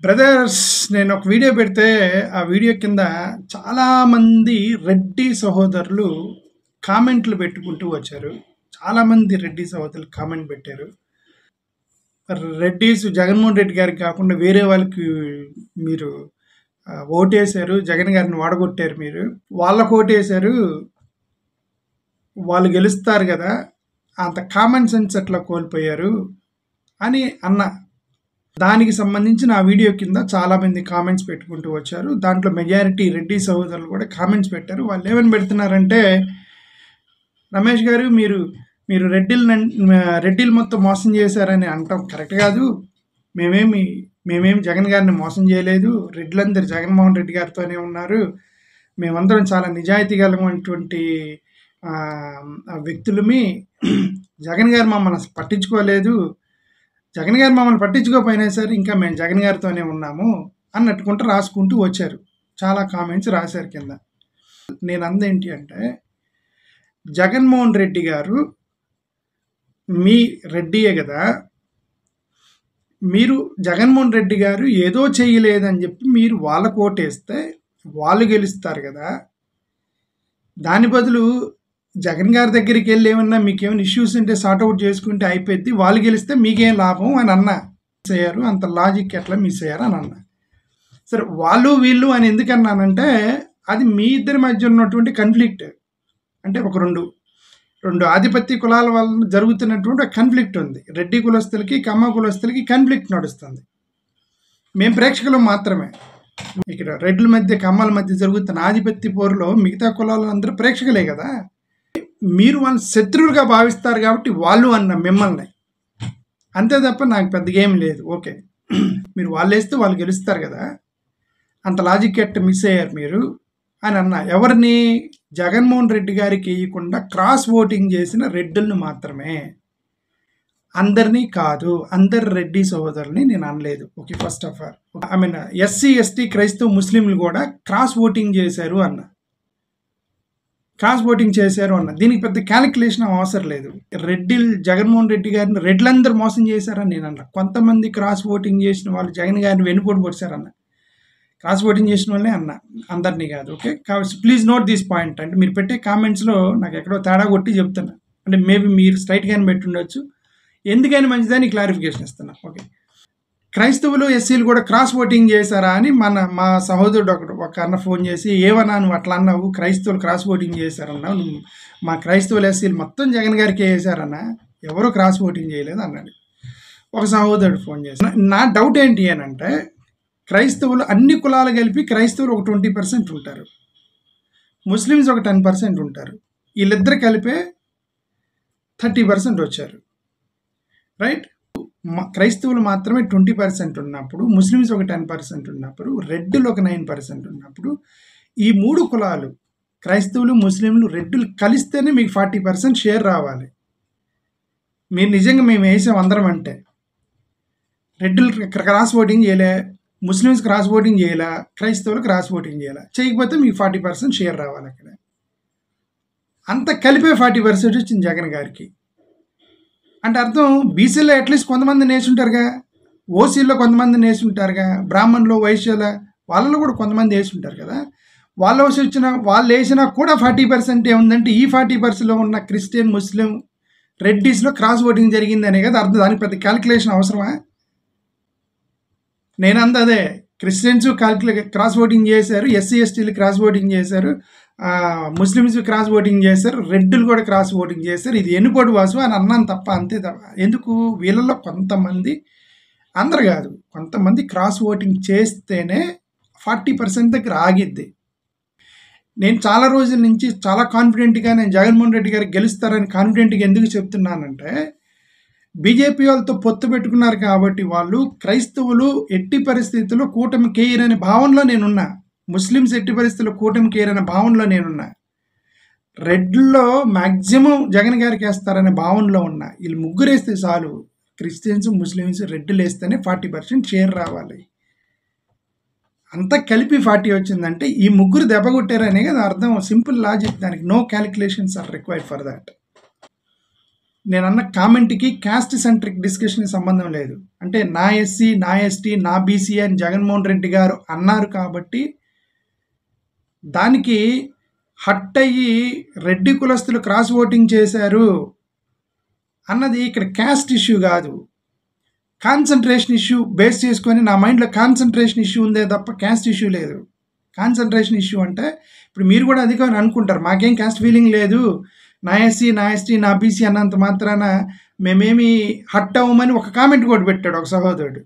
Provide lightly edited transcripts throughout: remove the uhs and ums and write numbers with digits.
Brothers, నేను ఒక video పెడితే ఆ వీడియో కింద చాలామంది రెడ్డి సహోదరులు కామెంట్లు పెట్టుకుంటూ వచ్చారు. చాలామంది రెడ్డి సహోదరులు కామెంట్ పెట్టారు. రెడ్డీస్ జగన్మోహన్ రెడ్డి గారికి కాకుండా వేరే వాళ్ళకి మీరు ఓటేశారు, జగన్ గారిని వాడగొట్టారు, మీరు వాళ్ళకు ఓటేశారు, వాళ్ళు గెలుస్తారు కదా, అంత కామన్ సెన్స్ అట్లా కోల్పోయారు అని అన్న. దానికి సంబంధించిన ఆ వీడియో కింద చాలామంది కామెంట్స్ పెట్టుకుంటూ వచ్చారు. దాంట్లో మెజారిటీ రెడ్డి సహోదరులు కూడా కామెంట్స్ పెట్టారు. వాళ్ళు ఏమని పెడుతున్నారంటే, రమేష్ గారు మీరు మీరు రెడ్డిలు మొత్తం మోసం చేశారని అంటాం కరెక్ట్ కాదు. మేమేమి జగన్ గారిని మోసం చేయలేదు. రెడ్లందరూ జగన్మోహన్ రెడ్డి గారితోనే ఉన్నారు. మేమందరం చాలా నిజాయితీ కలిగినటువంటి వ్యక్తులమి. జగన్ గారు మమ్మల్ని అసలు పట్టించుకోలేదు. జగన్ గారు మమ్మల్ని పట్టించుకోకపోయినా సరే ఇంకా మేము జగన్ గారితోనే ఉన్నాము అన్నట్టుకుంటూ రాసుకుంటూ వచ్చారు. చాలా కామెంట్స్ రాశారు కింద. నేను అందేంటి అంటే, జగన్మోహన్ రెడ్డి గారు మీ రెడ్డియే కదా, మీరు జగన్మోహన్ రెడ్డి గారు ఏదో చేయలేదని చెప్పి మీరు వాళ్ళకు ఓటేస్తే వాళ్ళు గెలుస్తారు కదా. దాని బదులు జగన్ గారి దగ్గరికి వెళ్ళి ఏమన్నా మీకేమైనా ఇష్యూస్ ఉంటే సార్ట్అవుట్ చేసుకుంటే అయిపోద్ది, వాళ్ళు గెలిస్తే మీకేం లాభం అని అన్నా. మిస్ అయ్యారు, అంత లాజిక్ ఎట్లా మిస్ అయ్యారు అని అన్నా. సరే, వాళ్ళు వీళ్ళు అని ఎందుకన్నానంటే, అది మీ ఇద్దరి మధ్య ఉన్నటువంటి కన్ఫ్లిక్ట్. అంటే ఒక రెండు ఆధిపత్య కులాల వల్ల జరుగుతున్నటువంటి కన్ఫ్లిక్ట్ ఉంది. రెడ్డి కులస్తులకి కమ్మ కులస్తులకి కన్ఫ్లిక్ట్ నడుస్తుంది. మేము ప్రేక్షకులు మాత్రమే. ఇక్కడ రెడ్ల మధ్య కమ్మల మధ్య జరుగుతున్న ఆధిపత్య పోరులో మిగతా కులాలందరూ ప్రేక్షకులే కదా. మీరు వాళ్ళ శత్రువులుగా భావిస్తారు కాబట్టి వాళ్ళు అన్న మిమ్మల్ని, అంతే తప్ప నాకు పెద్దగా ఏం లేదు. ఓకే, మీరు వాళ్ళు వేస్తే వాళ్ళు గెలుస్తారు కదా, అంత లాజిక్ ఎట్ట మిస్ అయ్యారు మీరు అని అన్నా. ఎవరిని? జగన్మోహన్ రెడ్డి గారికి వేయకుండా క్రాస్ ఓటింగ్ చేసిన రెడ్డులను మాత్రమే, అందరినీ కాదు. అందరు రెడ్డి సహోదరుని నేను అనలేదు. Okay, first of all SC ST క్రైస్తవ ముస్లింలు కూడా క్రాస్ ఓటింగ్ చేశారు అన్న. దీనికి పెద్ద క్యాలిక్యులేషన్ అవసరం లేదు. జగన్మోహన్ రెడ్డి గారిని రెడ్లందరూ మోసం చేశారని నేను అన్న. కొంతమంది క్రాస్ ఓటింగ్ చేసిన వాళ్ళు జగన్ గారిని వెనుపోటు పొడిచారన్న. క్రాస్ ఓటింగ్ చేసిన వాళ్ళే అన్న, అందరినీ కాదు. ఓకే, కాబట్టి ప్లీజ్ నోట్ దిస్ పాయింట్. అంటే మీరు పెట్టే కామెంట్స్లో నాకు ఎక్కడో తేడా కొట్టి చెప్తున్నా. అంటే మేబీ మీరు స్ట్రైట్గానే పెట్టి ఉండొచ్చు, ఎందుకని మంచిదని క్లారిఫికేషన్ ఇస్తున్నా. ఓకే, క్రైస్తవులు ఎస్సీలు కూడా క్రాస్ ఓటింగ్ చేశారా అని మా సహోదరుడు ఒక అన్న ఫోన్ చేసి, ఏమన్నా నువ్వు అట్లా అన్నావు, క్రైస్తవులు క్రాస్ ఓటింగ్ చేశారన్నావు, నువ్వు మా క్రైస్తవులు ఎస్సీలు మొత్తం జగన్ గారికి వేసారన్నా, ఎవరు క్రాస్ ఓటింగ్ చేయలేదు అన్నాడు ఒక సహోదరుడు ఫోన్ చేసి. నా డౌట్ ఏంటి అని అంటే, క్రైస్తవులు అన్ని కులాలు కలిపి క్రైస్తవులు ఒక 20% ఉంటారు, ముస్లిమ్స్ ఒక 10% ఉంటారు. వీళ్ళిద్దరు కలిపే 30% వచ్చారు, రైట్? క్రైస్తవులు మాత్రమే 20% ఉన్నప్పుడు, ముస్లిమ్స్ ఒక 10% ఉన్నప్పుడు, రెడ్డులు ఒక 9% ఉన్నప్పుడు, ఈ 3 కులాలు క్రైస్తవులు ముస్లింలు రెడ్డులు కలిస్తేనే మీకు 40% షేర్ రావాలి. మీరు నిజంగా మేము వేసాం అందరం అంటే, రెడ్డులు క్రాస్ ఓటింగ్ చేయలే, ముస్లిమ్స్ క్రాస్ ఓటింగ్ చేయాలా, క్రైస్తవులు క్రాస్ ఓటింగ్ చేయాలా, చేయకపోతే మీకు 40% షేర్ రావాలి. అక్కడ అంత కలిపే 40% వచ్చింది జగన్ గారికి. అంటే అర్థం, బీసీలో అట్లీస్ట్ కొంతమంది నేసుంటారుగా, ఓసీలో కొంతమంది నేసుంటారుగా, బ్రాహ్మణులు వైశ్యుల వాళ్ళలో కూడా కొంతమంది వేసుంటారు కదా. వాళ్ళు వేసినా కూడా 40% ఏముందంటే, ఈ 40%లో ఉన్న క్రిస్టియన్ ముస్లిం రెడ్డిస్లో క్రాస్ ఓటింగ్ జరిగిందనే కదా అర్థం. దానికి పెద్ద క్యాలిక్యులేషన్ అవసరమా? నేను అదే, క్రిస్టియన్స్ క్రాస్ ఓటింగ్ చేశారు, ఎస్సీ ఎస్టీలు క్రాస్ ఓటింగ్ చేశారు, ముస్లిమ్స్ క్రాస్ ఓటింగ్ చేశారు, రెడ్డులు కూడా క్రాస్ ఓటింగ్ చేశారు. ఇది ఎన్నుపోటు వాసు అని అన్నాను తప్ప, అంతే తప్ప. ఎందుకు? వీళ్ళలో కొంతమంది, అందరు కాదు, కొంతమంది క్రాస్ ఓటింగ్ చేస్తేనే 40% దగ్గర ఆగిద్ది. నేను చాలా రోజుల నుంచి చాలా కాన్ఫిడెంట్గా నేను జగన్మోహన్ రెడ్డి గారికి గెలుస్తారని కాన్ఫిడెంట్గా ఎందుకు చెప్తున్నానంటే, బీజేపీ వాళ్ళతో పొత్తు పెట్టుకున్నారు కాబట్టి వాళ్ళు క్రైస్తవులు ఎట్టి పరిస్థితుల్లో కూటమి కేయరనే భావనలో నేనున్నా, ముస్లిమ్స్ ఎట్టి పరిస్థితుల్లో కూటమి కేయరనే భావనలో నేనున్నా, రెడ్లో మ్యాక్సిమం జగన్ గారికి వేస్తారనే భావనలో ఉన్నా. వీళ్ళు ముగ్గురు వేస్తే చాలు, క్రిస్టియన్స్ ముస్లిమ్స్ రెడ్లు వేస్తేనే 40% షేర్ రావాలి. అంతా కలిపి 40 వచ్చిందంటే ఈ ముగ్గురు దెబ్బ కొట్టారనే కదా అర్థం. సింపుల్ లాజిక్, దానికి no calculations are required for that. నేనన్న కామెంట్కి క్యాస్ట్ సెంట్రిక్ డిస్కషన్కి సంబంధం లేదు. అంటే నా ఎస్సీ, నా ఎస్టీ, నా బీసీ అని జగన్మోహన్ రెడ్డి గారు అన్నారు కాబట్టి దానికి హట్ అయ్యి రెడ్డి కులస్తులు క్రాస్ ఓటింగ్ చేశారు అన్నది ఇక్కడ క్యాస్ట్ ఇష్యూ కాదు, కాన్సన్ట్రేషన్ ఇష్యూ బేస్ చేసుకొని నా మైండ్లో కాన్సన్ట్రేషన్ ఇష్యూ ఉందే తప్ప క్యాస్ట్ ఇష్యూ లేదు. కాన్సన్ట్రేషన్ ఇష్యూ అంటే ఇప్పుడు మీరు కూడా అధికమని అనుకుంటారు, మాకేం క్యాస్ట్ ఫీలింగ్ లేదు, నా ఎస్సీ, నా ఎస్టీ, నా బీసీ అన్నంత మాత్రాన మేమేమి హట్ అవ్వమని ఒక కామెంట్ కూడా పెట్టాడు ఒక సహోదరుడు,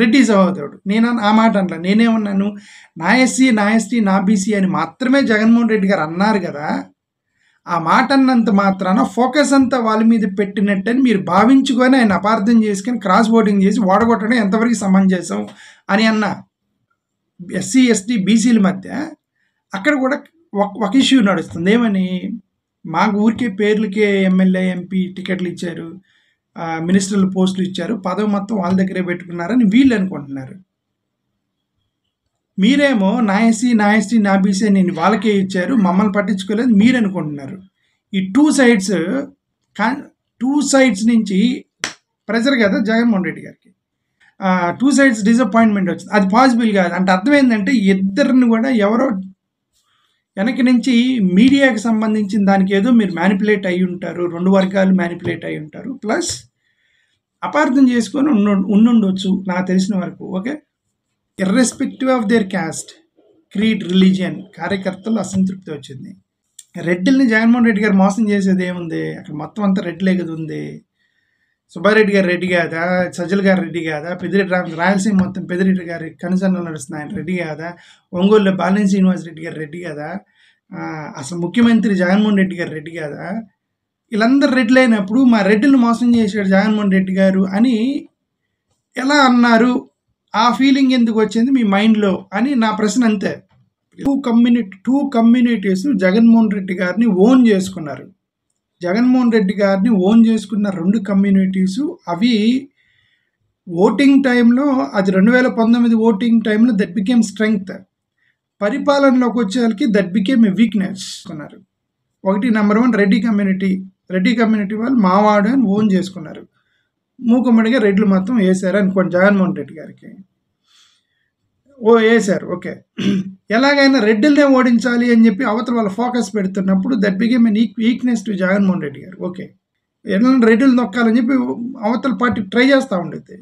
రెడ్డి సహోదరుడు. నేను ఆ మాట అనలా, నేనేమన్నాను, నా ఎస్సీ, నా ఎస్టీ, నా బీసీ అని మాత్రమే జగన్మోహన్ రెడ్డి గారు అన్నారు కదా, ఆ మాట అన్నంత మాత్రాన ఫోకస్ అంతా వాళ్ళ మీద పెట్టినట్టని మీరు భావించుకొని ఆయన అపార్థం చేసుకొని క్రాస్ ఓటింగ్ చేసి ఓడగొట్టడం ఎంతవరకు సమంజసం అని అన్నా. ఎస్సీ, ఎస్టీ, బీసీల మధ్య అక్కడ కూడా ఒక ఇష్యూ నడుస్తుంది. ఏమని, మాకు ఊరికే పేర్లకే ఎమ్మెల్యే, ఎంపీ టికెట్లు ఇచ్చారు, మినిస్టర్ల పోస్టులు ఇచ్చారు, పదవి మొత్తం వాళ్ళ దగ్గరే పెట్టుకున్నారని వీళ్ళు అనుకుంటున్నారు. మీరేమో నా ఎస్సీ, నా ఎస్టీ, నా బీసీ నేను వాళ్ళకే ఇచ్చారు, మమ్మల్ని పట్టించుకోలేదు మీరు అనుకుంటున్నారు. ఈ టూ సైడ్స్ నుంచి ప్రెజర్ కదా జగన్మోహన్ రెడ్డి గారికి, టూ సైడ్స్ డిసప్పాయింట్మెంట్ వచ్చింది. అది పాసిబుల్ కాదు. అంటే అర్థం ఏంటంటే ఇద్దరిని కూడా ఎవరో వెనక నుంచి మీడియాకి సంబంధించిన దానికి ఏదో మీరు మ్యానిపులేట్ అయ్యి ఉంటారు, రెండు వర్గాలు మ్యానిపులేట్ అయ్యి ఉంటారు, ప్లస్ అపార్థం చేసుకొని ఉండుండొచ్చు నాకు తెలిసిన వరకు. Okay, irrespective of their caste, creed, religion కార్యకర్తలు అసంతృప్తి వచ్చింది. రెడ్డిల్ని జగన్మోహన్ రెడ్డి గారు మోసం చేసేది ఏముంది, అక్కడ మొత్తం అంతా రెడ్లే కదా ఉంది. సుబ్బారెడ్డి గారు రెడ్డి కాదా, సజ్జల గారు రెడ్డి కాదా, పెద్దిరెడ్డి రాయలసీమ మొత్తం పెద్దిరెడ్డి గారి కనుసన్నలు నడుస్తున్నాయి, ఆయన రెడ్డి కాదా, ఒంగోలులో బాలినేని శ్రీనివాస్ రెడ్డి గారు రెడ్డి కాదా, అసలు ముఖ్యమంత్రి జగన్మోహన్ రెడ్డి గారు రెడ్డి కాదా, వీళ్ళందరూ రెడ్లు అయినప్పుడు మా రెడ్డిని మోసం చేశాడు జగన్మోహన్ రెడ్డి గారు అని ఎలా అన్నారు, ఆ ఫీలింగ్ ఎందుకు వచ్చింది మీ మైండ్లో అని నా ప్రశ్న. అంతే. టూ కమ్యూనిటీస్ జగన్మోహన్ రెడ్డి గారిని ఓన్ చేసుకున్నారు. జగన్మోహన్ రెడ్డి గారిని ఓన్ చేసుకున్న రెండు కమ్యూనిటీసు, అవి ఓటింగ్ టైంలో, అది 2019 ఓటింగ్ టైంలో దట్ బికేమ్ స్ట్రెంగ్త్, పరిపాలనలోకి వచ్చేసరికి దట్ బికేమ్ ఏ వీక్నెస్ అన్నారు. ఒకటి నెంబర్ 1 రెడ్డి కమ్యూనిటీ వాళ్ళు మావాడు అని ఓన్ చేసుకున్నారు, మూకుమ్మడిగా రెడ్లు మొత్తం వేశారు అనుకోండి జగన్మోహన్ రెడ్డి గారికి. వేశారు, ఓకే. ఎలాగైనా రెడ్డిల్నే ఓడించాలి అని చెప్పి అవతల వాళ్ళ ఫోకస్ పెడుతున్నప్పుడు that became an weakness to Jaganmohan Reddy గారు. ఓకే, ఎలా రెడ్డిలు నొక్కాలని చెప్పి అవతల పార్టీ ట్రై చేస్తూ ఉండేది.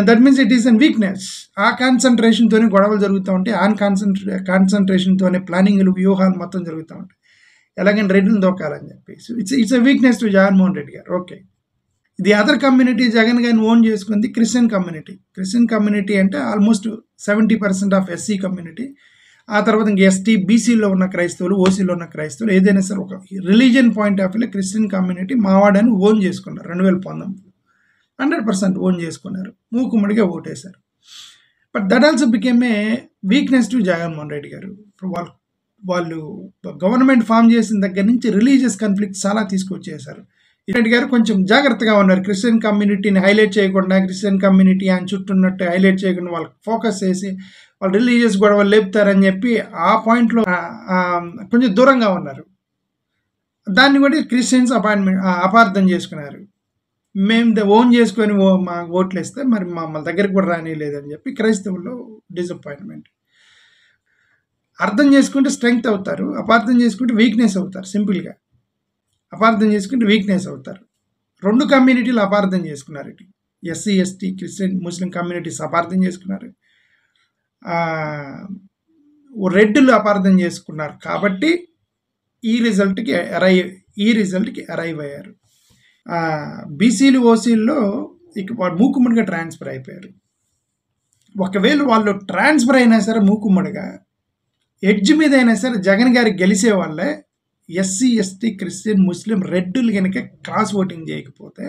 That means it is an weakness. ఆ కాన్సన్ట్రేషన్తోనే గొడవలు జరుగుతూ ఉంటాయి, కాన్సన్ట్రేషన్తోనే ప్లానింగ్లు, వ్యూహాలు మొత్తం జరుగుతూ ఉంటాయి, ఎలాగైనా రెడ్డిని దొక్కాలని చెప్పి. It's a weakness to Jaganmohan Reddy గారు. Okay, the other community Jagan గారిని ఓన్ చేసుకుంది క్రిస్టియన్ కమ్యూనిటీ అంటే ఆల్మోస్ట్ 70% ఆఫ్ ఎస్సీ కమ్యూనిటీ. ఆ తర్వాత ఇంక ఎస్టీ, బీసీలో ఉన్న క్రైస్తవులు, ఓసీలో ఉన్న క్రైస్తవులు, ఏదైనా సరే ఒక రిలీజియన్ పాయింట్ ఆఫ్ వ్యూలో క్రిస్టియన్ కమ్యూనిటీ మావాడని ఓన్ చేసుకున్నారు. 2019 100% ఓన్ చేసుకున్నారు, మూకుమ్మడిగా ఓటేశారు. But that also became a weakness to Jaganmohan Reddy గారు. వాళ్ళు గవర్నమెంట్ ఫామ్ చేసిన దగ్గర నుంచి రిలీజియస్ కాన్ఫ్లిక్ట్ చాలా తీసుకొచ్చేసారు. రెడ్డి గారు కొంచెం జాగ్రత్తగా ఉన్నారు, క్రిస్టియన్ కమ్యూనిటీని హైలైట్ చేయకుండా, క్రిస్టియన్ కమ్యూనిటీ ఆయన చుట్టూ ఉన్నట్టు హైలైట్ చేయకుండా వాళ్ళకి ఫోకస్ చేసి వాళ్ళు రిలీజియస్ గొడవలు లేపుతారని చెప్పి ఆ పాయింట్లో కొంచెం దూరంగా ఉన్నారు. దాన్ని కూడా క్రిస్టియన్స్ అపార్థం చేసుకున్నారు. మేము ఓన్ చేసుకొని మా ఓట్లు వేస్తే మరి మమ్మల్ని దగ్గరికి కూడా రానిలేదని చెప్పి క్రైస్తవుల్లో డిసప్పాయింట్మెంట్. అర్థం చేసుకుంటే స్ట్రెంగ్త్ అవుతారు, అపార్థం చేసుకుంటే వీక్నెస్ అవుతారు. సింపుల్గా అపార్థం చేసుకుంటే వీక్నెస్ అవుతారు. రెండు కమ్యూనిటీలు అపార్థం చేసుకున్నారు. ఇటు ఎస్సీ, ఎస్టీ, క్రిస్టియన్, ముస్లిం కమ్యూనిటీస్ అపార్థం చేసుకున్నారు, రెడ్డిలు అపార్థం చేసుకున్నారు. కాబట్టి ఈ రిజల్ట్కి అరైవ్ అయ్యారు. బీసీలు, ఓసీల్లో ఇక మూకుమ్మడిగా ట్రాన్స్ఫర్ అయిపోయారు. ఒకవేళ వాళ్ళు ట్రాన్స్ఫర్ అయినా సరే మూకుమ్మడిగా ఎడ్జ్ మీద అయినా సరే జగన్ గారికి గెలిచే వాళ్ళే. ఎస్సీ, ఎస్టీ, క్రిస్టియన్, ముస్లిం, రెడ్డులు కనుక క్రాస్ ఓటింగ్ చేయకపోతే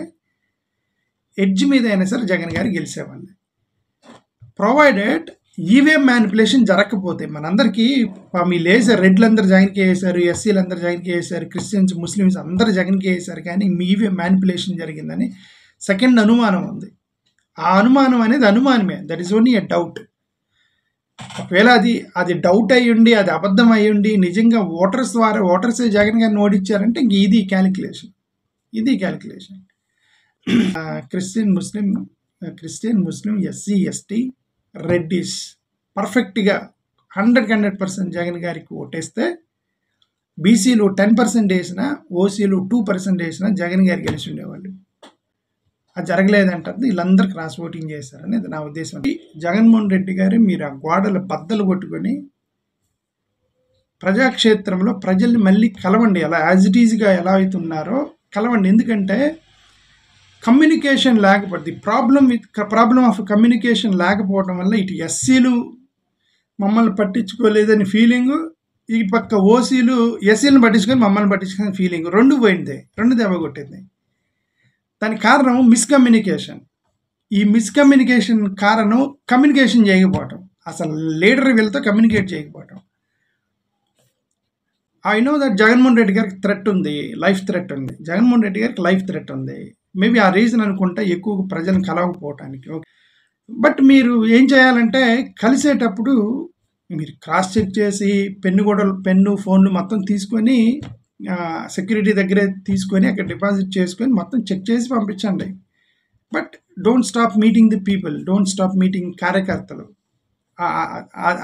ఎడ్జ్ మీద అయినా సరే జగన్ గారు గెలిచేవాళ్ళే, ప్రొవైడెడ్ ఈవీఎం మ్యానిపులేషన్ జరగకపోతే. మనందరికీ వీళ్ళు వేసారు, రెడ్లందరూ జగన్కి వేసారు, ఎస్సీలు అందరూ జగన్కి వేసారు, క్రిస్టియన్స్, ముస్లిమ్స్ అందరూ జగన్కి వేసారు, కానీ ఈవీఎం మ్యానిపులేషన్ జరిగిందని సెకండ్ అనుమానం ఉంది. ఆ అనుమానం అనేది అనుమానమే, that is only a doubt. ఒకవేళ అది డౌట్ అయ్యుండి, అది అబద్ధం అయ్యుండి, నిజంగా ఓటర్సే జగన్ గారిని ఓడించారంటే ఇంక ఇది క్యాలిక్యులేషన్. క్రిస్టియన్ ముస్లిం ఎస్సీ ఎస్టీ రెడ్డిస్ పర్ఫెక్ట్గా 100% జగన్ గారికి ఓటేస్తే బీసీలు 10% వేసినా, ఓసీలు 2% వేసినా జగన్ గారు గెలిచి ఉండేవాళ్ళు. అది జరగలేదంటారు. వీళ్ళందరూ క్రాస్ ఓటింగ్ చేశారని అది నా ఉద్దేశం. జగన్మోహన్ రెడ్డి గారు మీరు ఆ గోడల బద్దలు కొట్టుకొని ప్రజాక్షేత్రంలో ప్రజల్ని మళ్ళీ కలవండి. అలా యాజ్ ఇట్ ఈజ్గా ఎలా అవుతున్నారో కలవండి. ఎందుకంటే కమ్యూనికేషన్ లేకపోతే ప్రాబ్లం ఆఫ్ కమ్యూనికేషన్ లేకపోవడం వల్ల ఇటు ఎస్సీలు మమ్మల్ని పట్టించుకోలేదని ఫీలింగు, ఈ పక్క ఓసీలు ఎస్సీలను పట్టించుకొని మమ్మల్ని పట్టించుకునే ఫీలింగ్, రెండు దెబ్బ కొట్టింది. దానికి కారణం మిస్కమ్యూనికేషన్. ఈ మిస్కమ్యూనికేషన్ కారణం కమ్యూనికేషన్ చేయకపోవటం, అసలు లీడర్ వీళ్ళతో కమ్యూనికేట్ చేయకపోవటం. I know that Jaganmohan Reddy గారికి లైఫ్ థ్రెట్ ఉంది. జగన్మోహన్ రెడ్డి గారికి లైఫ్ థ్రెట్ ఉంది. మేబీ ఆ రీజన్ అనుకుంటా ఎక్కువ ప్రజలను కలవకపోవటానికి. బట్ మీరు ఏం చేయాలంటే కలిసేటప్పుడు మీరు క్రాస్ చెక్ చేసి పెన్ను ఫోన్లు మొత్తం తీసుకొని సెక్యూరిటీ దగ్గరే తీసుకొని అక్కడ డిపాజిట్ చేసుకొని మొత్తం చెక్ చేసి పంపించండి. But don't stop meeting the people, don't stop meeting కార్యకర్తలు.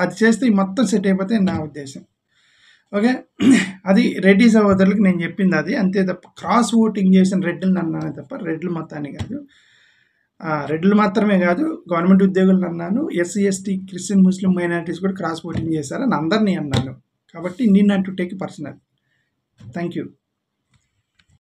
అది చేస్తే మొత్తం సెట్ అయిపోతే నా ఉద్దేశం. ఓకే, అది రెడ్డి సహోదరులకు నేను చెప్పింది అది. అంతే తప్ప క్రాస్ ఓటింగ్ చేసిన రెడ్డిని అన్నాను తప్ప రెడ్లు మొత్తాన్ని కాదు. రెడ్లు మాత్రమే కాదు, గవర్నమెంట్ ఉద్యోగులను అన్నాను, ఎస్సీ ఎస్టీ క్రిస్టియన్ ముస్లిం మైనారిటీస్ కూడా క్రాస్ ఓటింగ్ చేశారని అందరినీ అన్నాను. కాబట్టి need not to take personal. Thank you.